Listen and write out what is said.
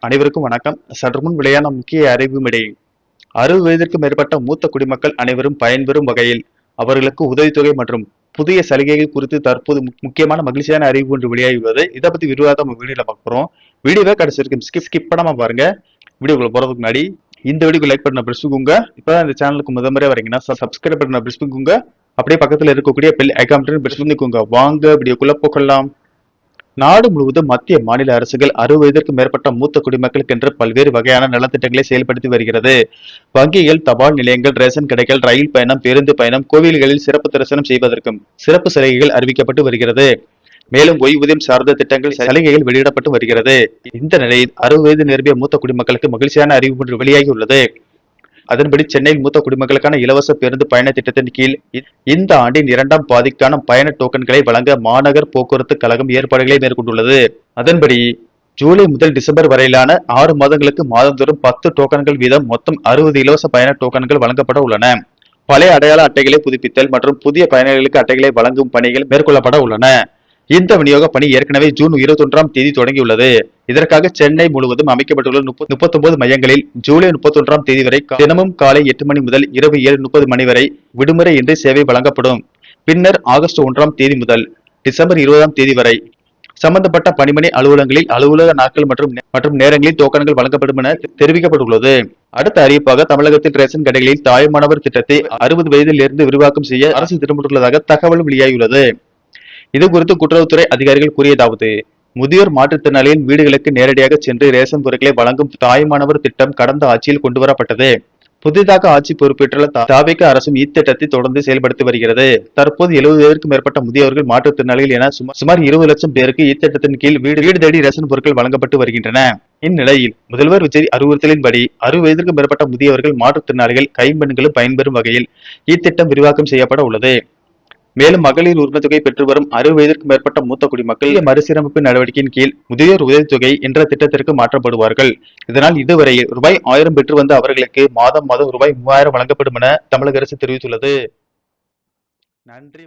அனைவருக்கும் வணக்கம். சற்று முன் வெளியான முக்கிய அறிவிப்படி 60 வயதிற்கு மேற்பட்ட மூத்த குடிமக்கள் அனைவரும் பயன்பெறும் வகையில் அவர்களுக்கு உதவித்தொகை மற்றும் புதிய சலுகைகள் குறித்து தற்போது முக்கியமான மகிழ்ச்சியான அறிவிப்பு ஒன்று வெளியாகியுள்ளது. இதை பத்தி விரிவாக நம்ம வீடியோல பார்க்க போறோம். வீடியோவை கடைசி வரைக்கும் ஸ்கிப் பண்ணாம பாருங்க. வீடியோக்குள்ள போறதுக்கு முன்னாடி இந்த வீடியோக்கு லைக் பண்ண பிரசுக்குங்க. இப்பதான் இந்த சேனலுக்கு முதல் வரீங்கன்னா சப்ஸ்கிரைப் பண்ண பிரசுக்குங்க. அப்படியே பக்கத்துல இருக்கக்கூடிய பெல் ஐகான் பிரஸ் பண்ணிக்கோங்க. வாங்க வீடியோக்குள்ள போகலாம். நாடு முழுவதும் மத்திய மாநில அரசுகள் 60 வயதிற்கு மேற்பட்ட மூத்த குடிமக்களுக்கு என்று பல்வேறு வகையான நலத்திட்டங்களை செயல்படுத்தி வருகிறது. வங்கிகள், தபால் நிலையங்கள், ரேஷன் கடைகள், ரயில் பயணம், பேருந்து பயணம், கோவில்களில் சிறப்பு தரிசனம் செய்வதற்கும் சிறப்பு சலுகைகள் அறிவிக்கப்பட்டு வருகிறது. மேலும் ஓய்வூதியம் சார்ந்த திட்டங்கள் சலுகைகள் வெளியிடப்பட்டு வருகிறது. இந்த நிலையில் 60 வயது நிரம்பிய மூத்த குடிமக்களுக்கு மகிழ்ச்சியான அறிவிப்பு ஒன்று வெளியாகியுள்ளது. அதன்படி சென்னையில் மூத்த குடிமக்களுக்கான இலவச பேருந்து பயண திட்டத்தின் கீழ் இந்த ஆண்டின் 2ஆம் பாதிக்கான பயண டோக்கன்களை வழங்க மாநகர் போக்குவரத்து கழகம் ஏற்பாடுகளை மேற்கொண்டுள்ளது. அதன்படி ஜூலை முதல் டிசம்பர் வரையிலான 6 மாதங்களுக்கு மாதந்தோறும் 10 டோக்கன்கள் வீதம் மொத்தம் 60 இலவச பயண டோக்கன்கள் வழங்கப்பட உள்ளன. பழைய அடையாள அட்டைகளை புதுப்பித்தல் மற்றும் புதிய பயணிகளுக்கு அட்டைகளை வழங்கும் பணிகள் மேற்கொள்ளப்பட உள்ளன. இந்த விநியோக பணி ஏற்கனவே ஜூன் 21ஆம் தேதி தொடங்கியுள்ளது. இதற்காக சென்னை முழுவதும் அமைக்கப்பட்டுள்ள 39 மையங்களில் ஜூலை 31ஆம் தேதி வரை தினமும் காலை 8 மணி முதல் இரவு 7:30 மணி வரை விடுமுறை இன்றி சேவை வழங்கப்படும். பின்னர் ஆகஸ்ட் 1ஆம் தேதி முதல் டிசம்பர் 20ஆம் தேதி வரை சம்பந்தப்பட்ட பணிமனை அலுவலகங்களில் அலுவலக நாட்கள் மற்றும் நேரங்களில் டோக்கன்கள் வழங்கப்படும் என தெரிவிக்கப்பட்டுள்ளது. அடுத்த அறிவிப்பாக தமிழகத்தில் ரேஷன் கடைகளில் தாய்மானவர் திட்டத்தை 60 வயதில் இருந்து விரிவாக்கம் செய்ய அரசு திட்டமிட்டுள்ளதாக தகவல் வெளியாகியுள்ளது. இது குறித்து கூட்டுறவுத்துறை அதிகாரிகள் கூறியதாவது: முதியோர் மாற்றுத்திறனாளிகளின் வீடுகளுக்கு நேரடியாக சென்று ரேஷன் பொருட்களை வழங்கும் தாய்மானவர் திட்டம் கடந்த ஆட்சியில் கொண்டுவரப்பட்டது. புதிதாக ஆட்சி பொறுப்பேற்றுள்ள தாவேகா அரசும் இத்திட்டத்தை தொடர்ந்து செயல்படுத்தி வருகிறது. தற்போது 70 வயதிற்கு மேற்பட்ட முதியோர்கள், மாற்றுத்திறனாளிகள் என சுமார் 20 லட்சம் பேருக்கு இத்திட்டத்தின் கீழ் வீடு தேடி ரேஷன் பொருட்கள் வழங்கப்பட்டு வருகின்றன. இந்நிலையில் முதல்வர் விஜய் அறிவுறுத்தலின்படி 60 வயதிற்கு மேற்பட்ட முதியவர்கள், மாற்றுத்திறனாளிகள், கைம்பெண்களும் பயன்பெறும் வகையில் இத்திட்டம் விரிவாக்கம் செய்யப்பட உள்ளது. மேலும் மகளிர் உரிமை தொகை பெற்று வரும் 60 வயதிற்கு மேற்பட்ட மூத்த குடிமக்கள் மறுசீரமைப்பு நடவடிக்கையின் கீழ் முதியோர் உதவித்தொகை என்ற திட்டத்திற்கு மாற்றப்படுவார்கள். இதனால் இதுவரை ரூபாய் 1000 பெற்று வந்த அவர்களுக்கு மாதம் ரூபாய் 3000 வழங்கப்படும் என தமிழக அரசு தெரிவித்துள்ளது. நன்றி.